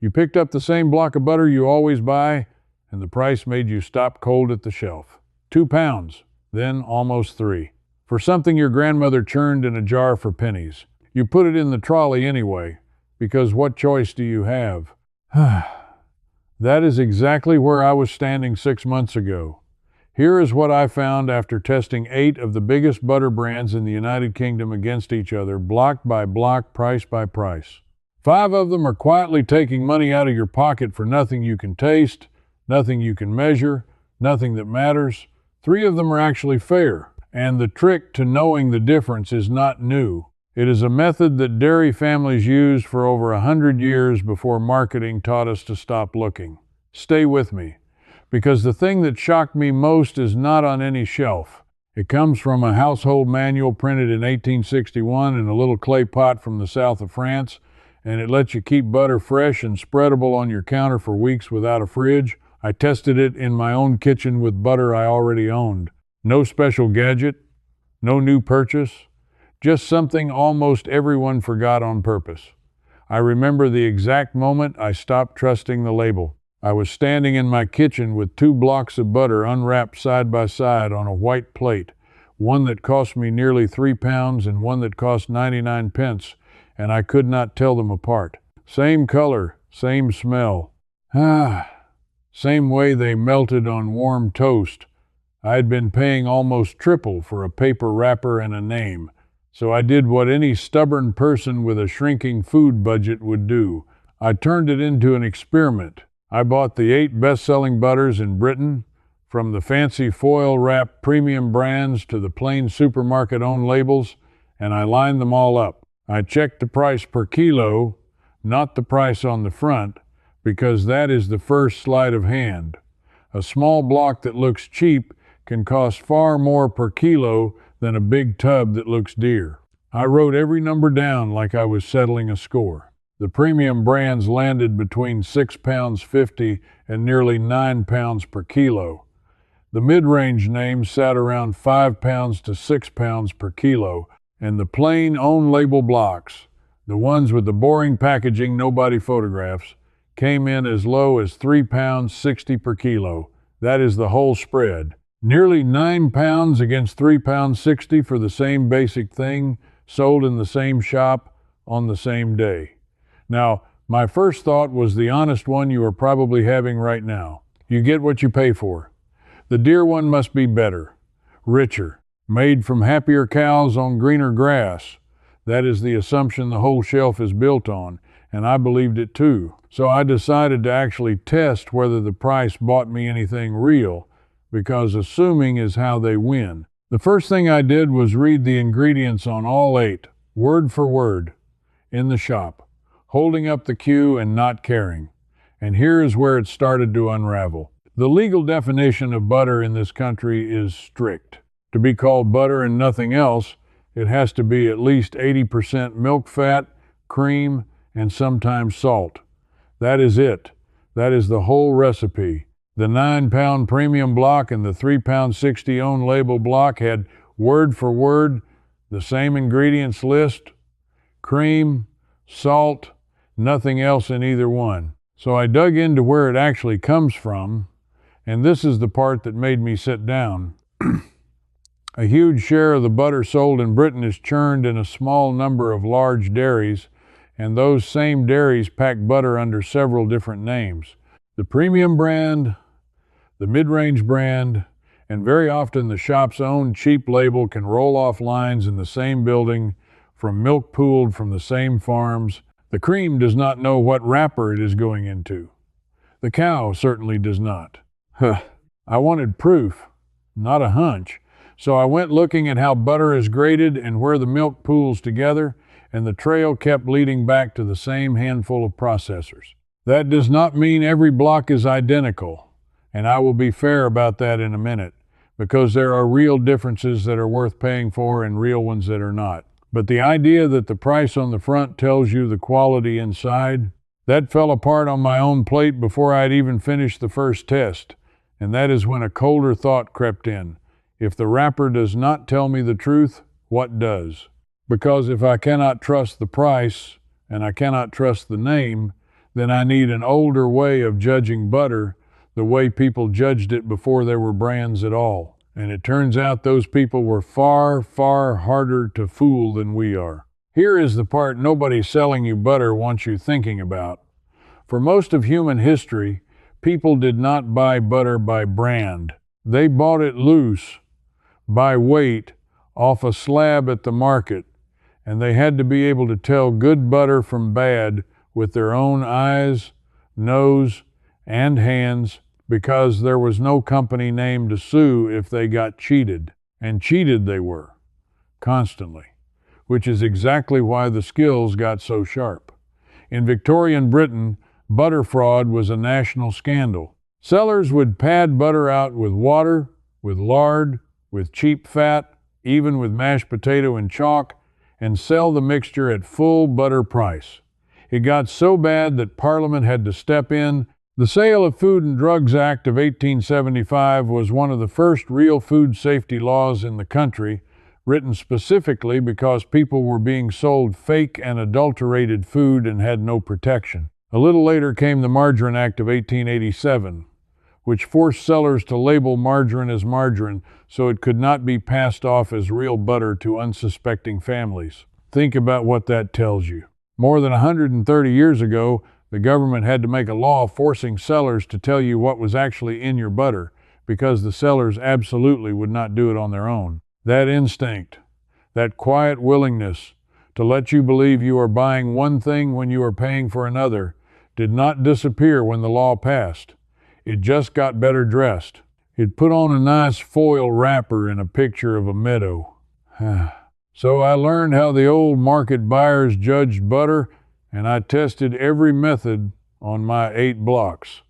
You picked up the same block of butter you always buy, and the price made you stop cold at the shelf. 2 pounds, then almost 3. For something your grandmother churned in a jar for pennies. You put it in the trolley anyway, because what choice do you have? That is exactly where I was standing 6 months ago. Here is what I found after testing 8 of the biggest butter brands in the United Kingdom against each other, block by block, price by price. 5 of them are quietly taking money out of your pocket for nothing you can taste, nothing you can measure, nothing that matters. 3 of them are actually fair, and the trick to knowing the difference is not new. It is a method that dairy families used for over 100 years before marketing taught us to stop looking. Stay with me, because the thing that shocked me most is not on any shelf. It comes from a household manual printed in 1861 in a little clay pot from the south of France, and it lets you keep butter fresh and spreadable on your counter for weeks without a fridge. I tested it in my own kitchen with butter I already owned. No special gadget, no new purchase, just something almost everyone forgot on purpose. I remember the exact moment I stopped trusting the label. I was standing in my kitchen with 2 blocks of butter unwrapped side by side on a white plate, one that cost me nearly 3 pounds and one that cost 99 pence, and I could not tell them apart. Same color, same smell. Same way they melted on warm toast. I had been paying almost triple for a paper wrapper and a name. So I did what any stubborn person with a shrinking food budget would do. I turned it into an experiment. I bought the 8 best-selling butters in Britain, from the fancy foil-wrapped premium brands to the plain supermarket-owned labels, and I lined them all up. I checked the price per kilo, not the price on the front, because that is the first sleight of hand. A small block that looks cheap can cost far more per kilo than a big tub that looks dear. I wrote every number down like I was settling a score. The premium brands landed between 6 pounds 50 and nearly 9 pounds per kilo. The mid-range names sat around 5 pounds to 6 pounds per kilo, and the plain own-label blocks, the ones with the boring packaging nobody photographs, came in as low as 3 pounds 60 per kilo. That is the whole spread. Nearly 9 pounds against 3 pounds 60 for the same basic thing, sold in the same shop on the same day. Now, my first thought was the honest one you are probably having right now. You get what you pay for. The deer one must be better, richer, made from happier cows on greener grass. That is the assumption the whole shelf is built on, and I believed it too. So I decided to actually test whether the price bought me anything real, because assuming is how they win. The first thing I did was read the ingredients on all 8, word for word, in the shop, holding up the queue and not caring. And here is where it started to unravel. The legal definition of butter in this country is strict. To be called butter and nothing else, it has to be at least 80% milk fat, cream, and sometimes salt. That is it. That is the whole recipe. The 9-pound premium block and the 3 pound 60 own label block had word for word the same ingredients list: cream, salt, nothing else in either one. So I dug into where it actually comes from, and this is the part that made me sit down. A huge share of the butter sold in Britain is churned in a small number of large dairies, and those same dairies pack butter under several different names. The premium brand, the mid-range brand, and very often the shop's own cheap label can roll off lines in the same building from milk pooled from the same farms. The cream does not know what wrapper it is going into. The cow certainly does not. I wanted proof, not a hunch. So I went looking at how butter is graded and where the milk pools together, and the trail kept leading back to the same handful of processors. That does not mean every block is identical, and I will be fair about that in a minute, because there are real differences that are worth paying for and real ones that are not. But the idea that the price on the front tells you the quality inside, that fell apart on my own plate before I had even finished the first test, and that is when a colder thought crept in. If the wrapper does not tell me the truth, what does? Because if I cannot trust the price, and I cannot trust the name, then I need an older way of judging butter, the way people judged it before there were brands at all. And it turns out those people were far, far harder to fool than we are. Here is the part nobody selling you butter wants you thinking about. For most of human history, people did not buy butter by brand. They bought it loose, by weight, off a slab at the market, and they had to be able to tell good butter from bad with their own eyes, nose, and hands, because there was no company name to sue if they got cheated. And cheated they were, constantly, which is exactly why the skills got so sharp. In Victorian Britain, butter fraud was a national scandal. Sellers would pad butter out with water, with lard, with cheap fat, even with mashed potato and chalk, and sell the mixture at full butter price. It got so bad that Parliament had to step in. The Sale of Food and Drugs Act of 1875 was one of the first real food safety laws in the country, written specifically because people were being sold fake and adulterated food and had no protection. A little later came the Margarine Act of 1887, which forced sellers to label margarine as margarine so it could not be passed off as real butter to unsuspecting families. Think about what that tells you. More than 130 years ago, the government had to make a law forcing sellers to tell you what was actually in your butter, because the sellers absolutely would not do it on their own. That instinct, that quiet willingness to let you believe you are buying one thing when you are paying for another, did not disappear when the law passed. It just got better dressed. It put on a nice foil wrapper and a picture of a meadow. So I learned how the old market buyers judged butter, and I tested every method on my 8 blocks.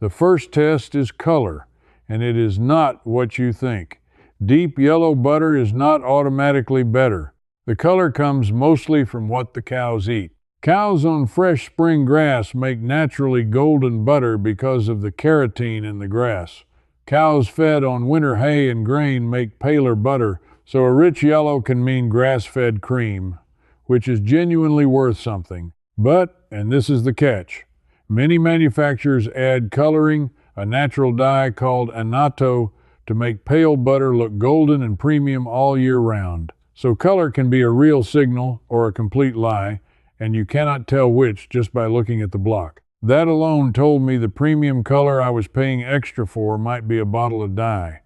The first test is color, and it is not what you think. Deep yellow butter is not automatically better. The color comes mostly from what the cows eat. Cows on fresh spring grass make naturally golden butter because of the carotene in the grass. Cows fed on winter hay and grain make paler butter, so a rich yellow can mean grass-fed cream, which is genuinely worth something. But, and this is the catch, many manufacturers add coloring, a natural dye called annatto, to make pale butter look golden and premium all year round. So color can be a real signal or a complete lie, and you cannot tell which just by looking at the block. That alone told me the premium color I was paying extra for might be a bottle of dye.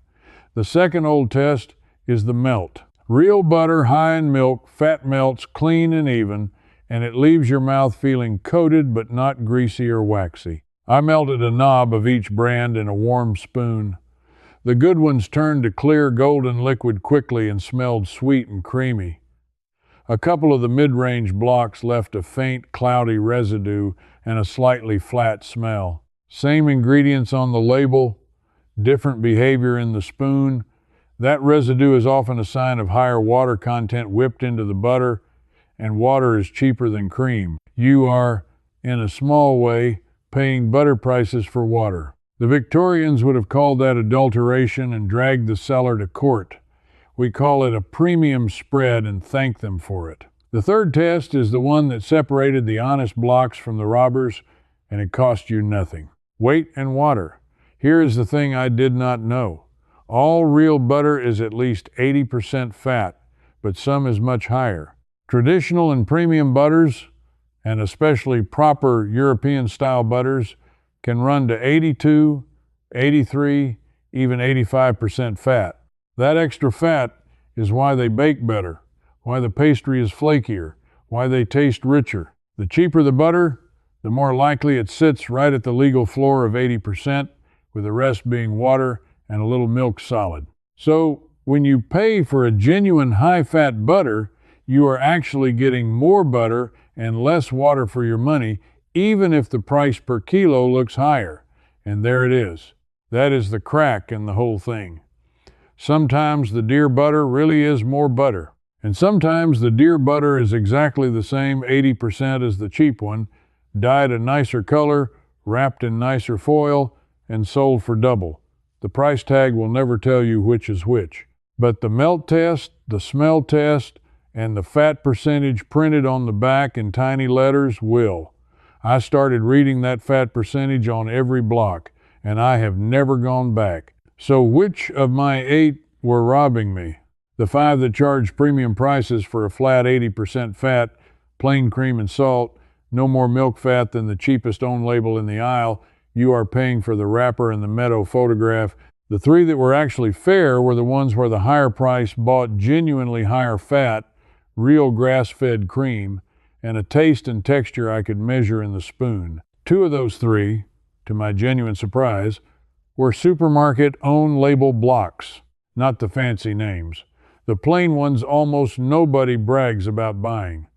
The second old test is the melt. Real butter high in milk, fat melts clean and even, and it leaves your mouth feeling coated but not greasy or waxy. I melted a knob of each brand in a warm spoon. The good ones turned to clear golden liquid quickly and smelled sweet and creamy. A couple of the mid-range blocks left a faint, cloudy residue and a slightly flat smell. Same ingredients on the label, different behavior in the spoon. That residue is often a sign of higher water content whipped into the butter, and water is cheaper than cream. You are, in a small way, paying butter prices for water. The Victorians would have called that adulteration and dragged the seller to court. We call it a premium spread and thank them for it. The third test is the one that separated the honest blocks from the robbers, and it cost you nothing. Weight and water. Here is the thing I did not know. All real butter is at least 80% fat, but some is much higher. Traditional and premium butters, and especially proper European-style butters, can run to 82, 83, even 85% fat. That extra fat is why they bake better, why the pastry is flakier, why they taste richer. The cheaper the butter, the more likely it sits right at the legal floor of 80%, with the rest being water and a little milk solid. So, when you pay for a genuine high-fat butter, you are actually getting more butter and less water for your money, even if the price per kilo looks higher. And there it is. That is the crack in the whole thing. Sometimes the dear butter really is more butter. And sometimes the dear butter is exactly the same 80% as the cheap one, dyed a nicer color, wrapped in nicer foil, and sold for double. The price tag will never tell you which is which. But the melt test, the smell test, and the fat percentage printed on the back in tiny letters will. I started reading that fat percentage on every block, and I have never gone back. So which of my 8 were robbing me? The 5 that charged premium prices for a flat 80% fat, plain cream and salt, no more milk fat than the cheapest own label in the aisle. You are paying for the wrapper and the Meadow photograph. The 3 that were actually fair were the ones where the higher price bought genuinely higher fat, real grass-fed cream, and a taste and texture I could measure in the spoon. 2 of those 3, to my genuine surprise, were supermarket own label blocks, not the fancy names. The plain ones almost nobody brags about buying,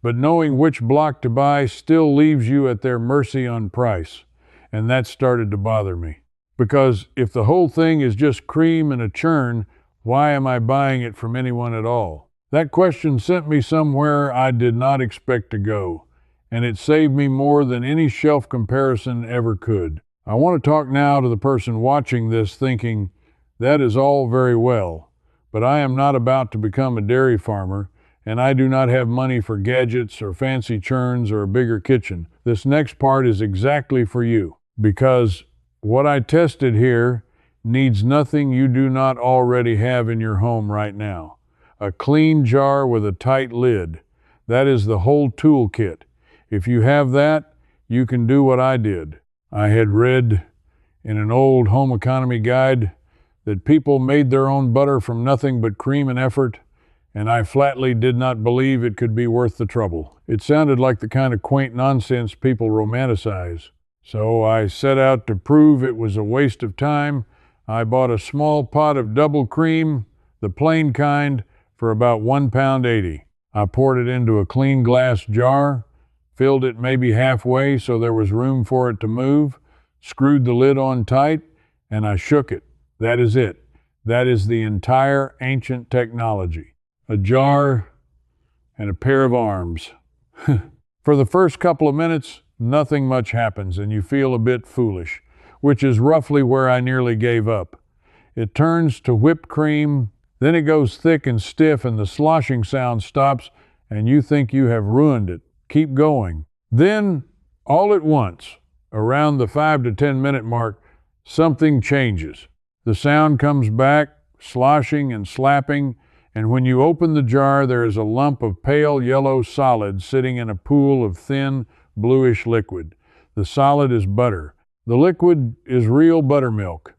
but knowing which block to buy still leaves you at their mercy on price, and that started to bother me. Because if the whole thing is just cream and a churn, why am I buying it from anyone at all? That question sent me somewhere I did not expect to go, and it saved me more than any shelf comparison ever could. I want to talk now to the person watching this thinking, that is all very well, but I am not about to become a dairy farmer, and I do not have money for gadgets or fancy churns or a bigger kitchen. This next part is exactly for you, because what I tested here needs nothing you do not already have in your home right now. A clean jar with a tight lid. That is the whole toolkit. If you have that, you can do what I did. I had read in an old home economy guide that people made their own butter from nothing but cream and effort, and I flatly did not believe it could be worth the trouble. It sounded like the kind of quaint nonsense people romanticize. So I set out to prove it was a waste of time. I bought a small pot of double cream, the plain kind, for about £1.80. I poured it into a clean glass jar, filled it maybe halfway so there was room for it to move, screwed the lid on tight, and I shook it. That is it. That is the entire ancient technology. A jar and a pair of arms. For the first couple of minutes, nothing much happens and you feel a bit foolish, which is roughly where I nearly gave up. It turns to whipped cream, then it goes thick and stiff and the sloshing sound stops and you think you have ruined it. Keep going. Then, all at once, around the 5 to 10 minute mark, something changes. The sound comes back, sloshing and slapping, and when you open the jar, there is a lump of pale yellow solid sitting in a pool of thin, bluish liquid. The solid is butter. The liquid is real buttermilk.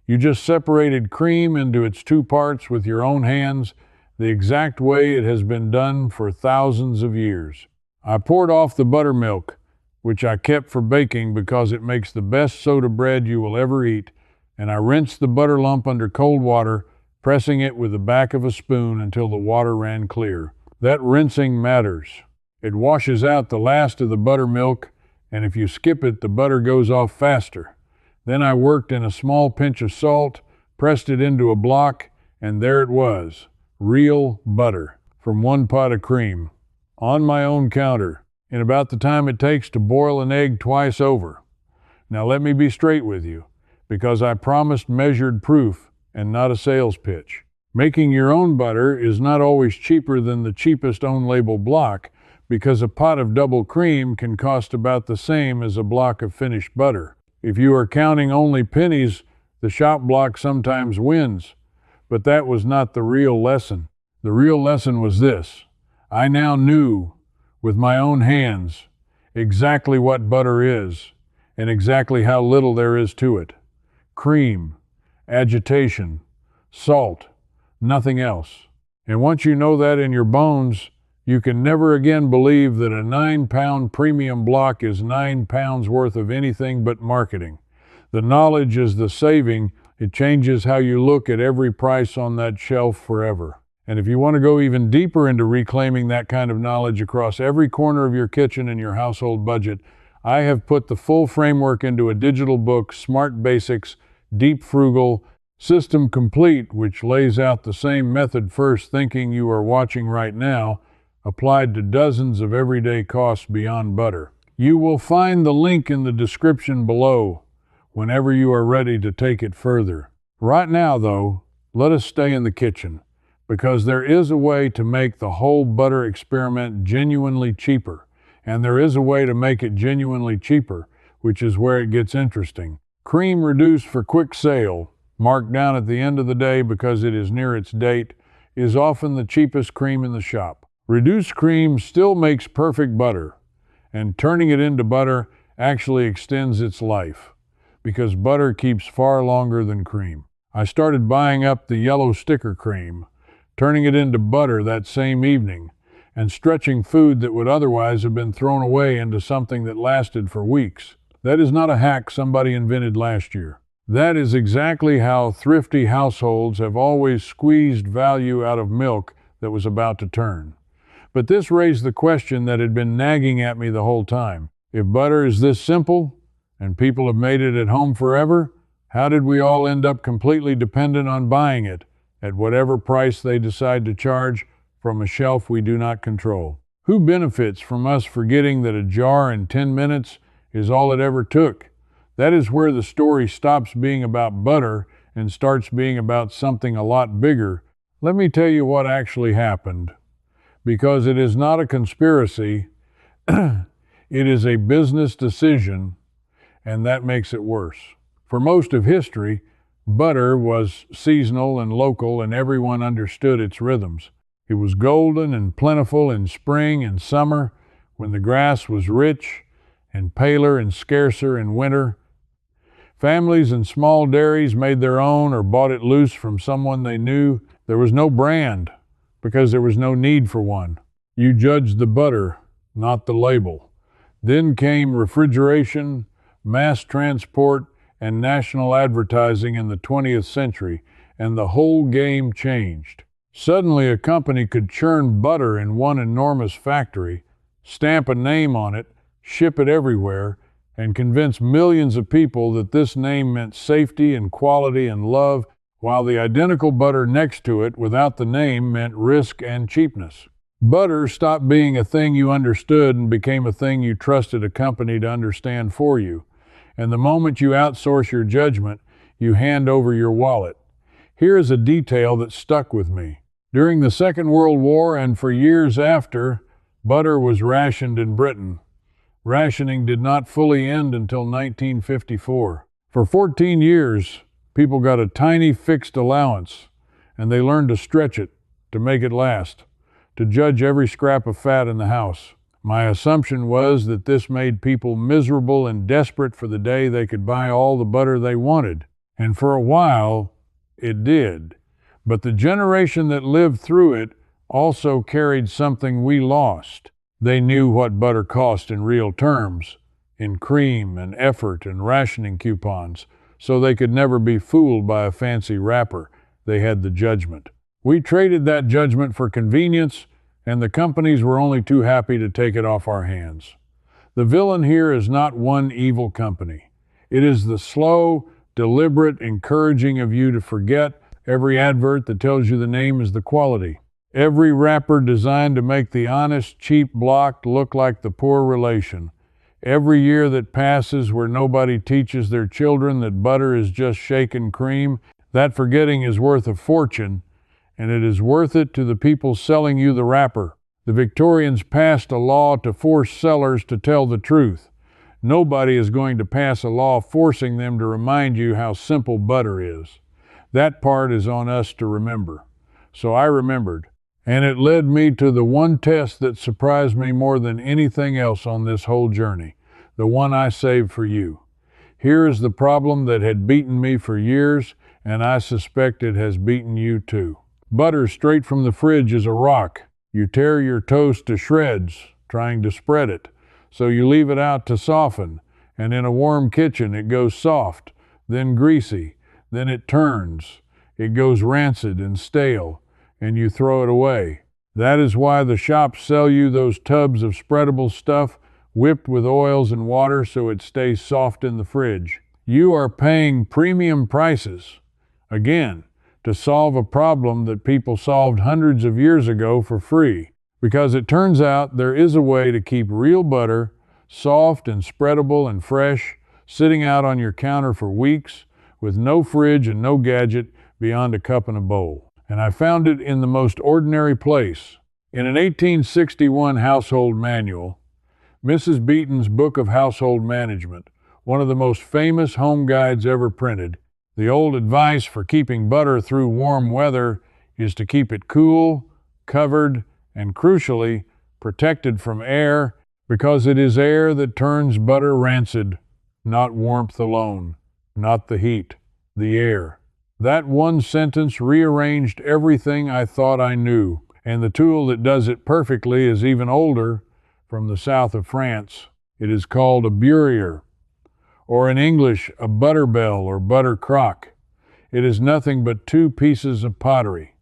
You just separated cream into its 2 parts with your own hands, the exact way it has been done for thousands of years. I poured off the buttermilk, which I kept for baking because it makes the best soda bread you will ever eat, and I rinsed the butter lump under cold water, pressing it with the back of a spoon until the water ran clear. That rinsing matters. It washes out the last of the buttermilk, and if you skip it, the butter goes off faster. Then I worked in a small pinch of salt, pressed it into a block, and there it was. Real butter from 1 pot of cream. On my own counter, in about the time it takes to boil an egg twice over. Now let me be straight with you, because I promised measured proof and not a sales pitch. Making your own butter is not always cheaper than the cheapest own label block, because a pot of double cream can cost about the same as a block of finished butter. If you are counting only pennies, the shop block sometimes wins. But that was not the real lesson. The real lesson was this. I now knew, with my own hands, exactly what butter is, and exactly how little there is to it. Cream, agitation, salt, nothing else. And once you know that in your bones, you can never again believe that a 9-pound premium block is 9 pounds worth of anything but marketing. The knowledge is the saving. It changes how you look at every price on that shelf forever. And if you want to go even deeper into reclaiming that kind of knowledge across every corner of your kitchen and your household budget, I have put the full framework into a digital book, Smart Basics, Deep Frugal, System Complete, which lays out the same method first thinking you are watching right now, applied to dozens of everyday costs beyond butter. You will find the link in the description below whenever you are ready to take it further. Right now, though, let us stay in the kitchen, because there is a way to make the whole butter experiment genuinely cheaper, And there is a way to make it genuinely cheaper, which is where it gets interesting. Cream reduced for quick sale, marked down at the end of the day because it is near its date, is often the cheapest cream in the shop. Reduced cream still makes perfect butter, and turning it into butter actually extends its life, because butter keeps far longer than cream. I started buying up the yellow sticker cream, turning it into butter that same evening, and stretching food that would otherwise have been thrown away into something that lasted for weeks. That is not a hack somebody invented last year. That is exactly how thrifty households have always squeezed value out of milk that was about to turn. But this raised the question that had been nagging at me the whole time. If butter is this simple, and people have made it at home forever, how did we all end up completely dependent on buying it, at whatever price they decide to charge, from a shelf we do not control? Who benefits from us forgetting that a jar in 10 minutes is all it ever took? That is where the story stops being about butter and starts being about something a lot bigger. Let me tell you what actually happened. Because it is not a conspiracy, it is a business decision, and that makes it worse. For most of history, butter was seasonal and local, and everyone understood its rhythms. It was golden and plentiful in spring and summer, when the grass was rich, and paler and scarcer in winter. Families and small dairies made their own or bought it loose from someone they knew. There was no brand, because there was no need for one. You judged the butter, not the label. Then came refrigeration, mass transport, and national advertising in the 20th century, and the whole game changed. Suddenly, a company could churn butter in one enormous factory, stamp a name on it, ship it everywhere, and convince millions of people that this name meant safety and quality and love, while the identical butter next to it without the name meant risk and cheapness. Butter stopped being a thing you understood and became a thing you trusted a company to understand for you. And the moment you outsource your judgment, you hand over your wallet. Here is a detail that stuck with me. During the Second World War and for years after, butter was rationed in Britain. Rationing did not fully end until 1954. For 14 years, people got a tiny fixed allowance, and they learned to stretch it, to make it last, to judge every scrap of fat in the house. My assumption was that this made people miserable and desperate for the day they could buy all the butter they wanted. And for a while, it did. But the generation that lived through it also carried something we lost. They knew what butter cost in real terms, in cream and effort and rationing coupons, so they could never be fooled by a fancy wrapper. They had the judgment. We traded that judgment for convenience, and the companies were only too happy to take it off our hands. The villain here is not one evil company. It is the slow, deliberate encouraging of you to forget every advert that tells you the name is the quality. Every wrapper designed to make the honest, cheap block look like the poor relation. Every year that passes where nobody teaches their children that butter is just shaken cream, that forgetting is worth a fortune, and it is worth it to the people selling you the wrapper. The Victorians passed a law to force sellers to tell the truth. Nobody is going to pass a law forcing them to remind you how simple butter is. That part is on us to remember. So I remembered. And it led me to the one test that surprised me more than anything else on this whole journey, the one I saved for you. Here is the problem that had beaten me for years, and I suspect it has beaten you too. Butter straight from the fridge is a rock. You tear your toast to shreds trying to spread it, so you leave it out to soften, and in a warm kitchen it goes soft, then greasy, then it turns. It goes rancid and stale, and you throw it away. That is why the shops sell you those tubs of spreadable stuff whipped with oils and water so it stays soft in the fridge. You are paying premium prices, again, to solve a problem that people solved hundreds of years ago for free. Because it turns out there is a way to keep real butter, soft and spreadable and fresh, sitting out on your counter for weeks, with no fridge and no gadget beyond a cup and a bowl. And I found it in the most ordinary place. In an 1861 household manual, Mrs. Beaton's Book of Household Management, one of the most famous home guides ever printed. The old advice for keeping butter through warm weather is to keep it cool, covered, and crucially, protected from air, because it is air that turns butter rancid, not warmth alone, not the heat, the air. That one sentence rearranged everything I thought I knew, and the tool that does it perfectly is even older, from the south of France. It is called a beurrier, or in English, a butter bell or butter crock. It is nothing but two pieces of pottery.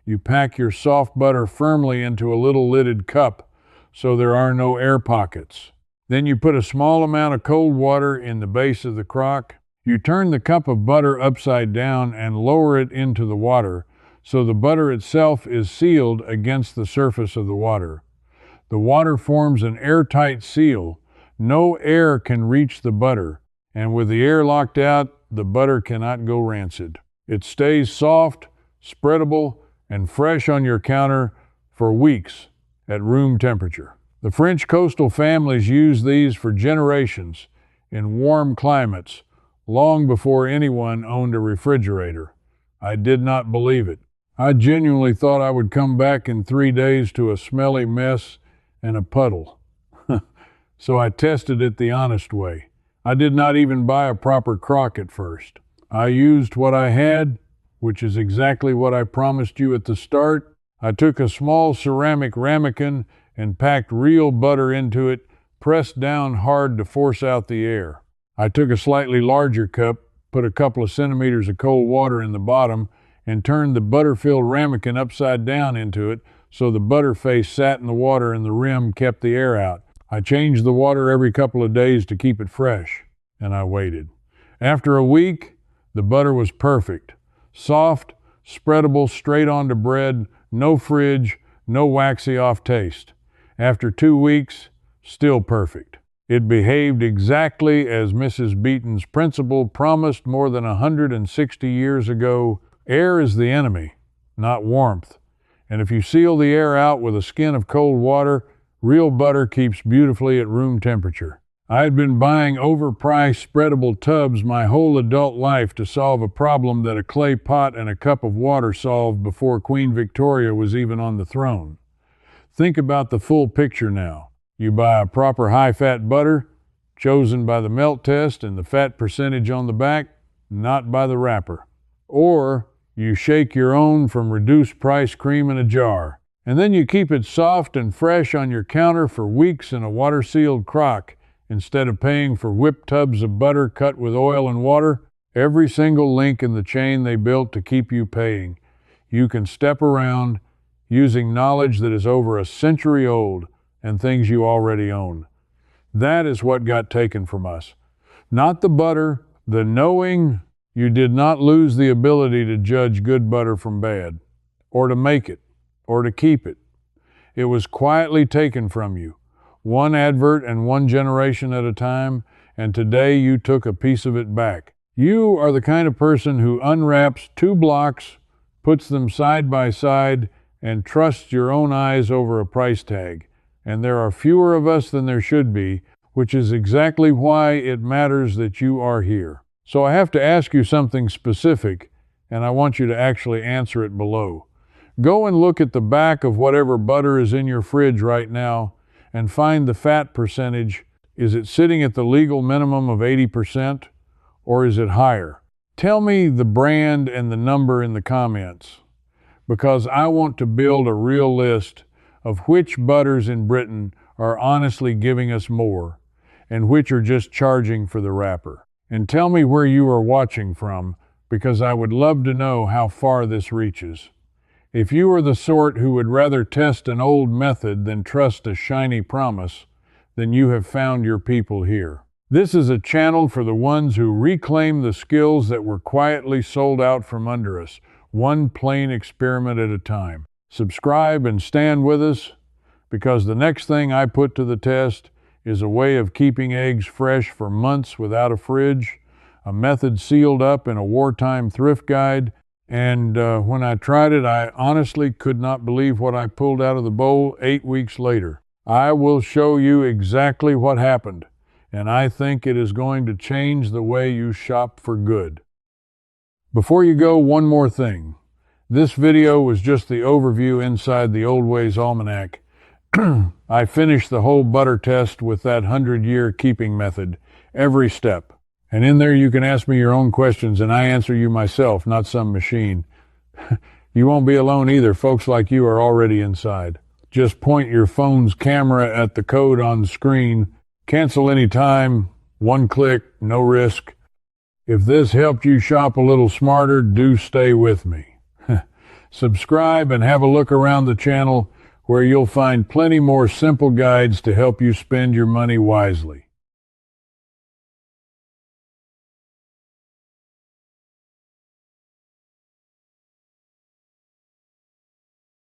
You pack your soft butter firmly into a little lidded cup so there are no air pockets. Then you put a small amount of cold water in the base of the crock. You turn the cup of butter upside down and lower it into the water so the butter itself is sealed against the surface of the water. The water forms an airtight seal. No air can reach the butter, and with the air locked out, the butter cannot go rancid. It stays soft, spreadable, and fresh on your counter for weeks at room temperature. The French coastal families used these for generations in warm climates, long before anyone owned a refrigerator. I did not believe it. I genuinely thought I would come back in 3 days to a smelly mess and a puddle. So I tested it the honest way. I did not even buy a proper crock at first. I used what I had, which is exactly what I promised you at the start. I took a small ceramic ramekin and packed real butter into it, pressed down hard to force out the air. I took a slightly larger cup, put a couple of centimeters of cold water in the bottom, and turned the butter-filled ramekin upside down into it so the butter face sat in the water and the rim kept the air out. I changed the water every couple of days to keep it fresh, and I waited. After a week, the butter was perfect. Soft, spreadable straight onto bread, no fridge, no waxy off taste. After 2 weeks, still perfect. It behaved exactly as Mrs. Beaton's principle promised more than 160 years ago. Air is the enemy, not warmth. And if you seal the air out with a skin of cold water, real butter keeps beautifully at room temperature. I had been buying overpriced spreadable tubs my whole adult life to solve a problem that a clay pot and a cup of water solved before Queen Victoria was even on the throne. Think about the full picture now. You buy a proper high-fat butter, chosen by the melt test and the fat percentage on the back, not by the wrapper. Or you shake your own from reduced price cream in a jar, and then you keep it soft and fresh on your counter for weeks in a water-sealed crock, instead of paying for whipped tubs of butter cut with oil and water. Every single link in the chain they built to keep you paying, you can step around using knowledge that is over a century old and things you already own. That is what got taken from us. Not the butter, the knowing you did not lose the ability to judge good butter from bad, or to make it, or to keep it. It was quietly taken from you, one advert and one generation at a time, and today you took a piece of it back. You are the kind of person who unwraps 2 blocks, puts them side by side, and trusts your own eyes over a price tag. And there are fewer of us than there should be, which is exactly why it matters that you are here. So I have to ask you something specific, and I want you to actually answer it below. Go and look at the back of whatever butter is in your fridge right now and find the fat percentage. Is it sitting at the legal minimum of 80%, or is it higher? Tell me the brand and the number in the comments, because I want to build a real list of which butters in Britain are honestly giving us more and which are just charging for the wrapper. And tell me where you are watching from, because I would love to know how far this reaches. If you are the sort who would rather test an old method than trust a shiny promise, then you have found your people here. This is a channel for the ones who reclaim the skills that were quietly sold out from under us, one plain experiment at a time. Subscribe and stand with us, because the next thing I put to the test is a way of keeping eggs fresh for months without a fridge, a method sealed up in a wartime thrift guide, and when I tried it, I honestly could not believe what I pulled out of the bowl 8 weeks later. I will show you exactly what happened, and I think it is going to change the way you shop for good. Before you go, one more thing. This video was just the overview inside the Old Ways Almanac. I finished the whole butter test with that 100-year keeping method, every step. And in there you can ask me your own questions and I answer you myself, not some machine. You won't be alone either. Folks like you are already inside. Just point your phone's camera at the code on the screen. Cancel any time. One click, no risk. If this helped you shop a little smarter, do stay with me. Subscribe and have a look around the channel where you'll find plenty more simple guides to help you spend your money wisely.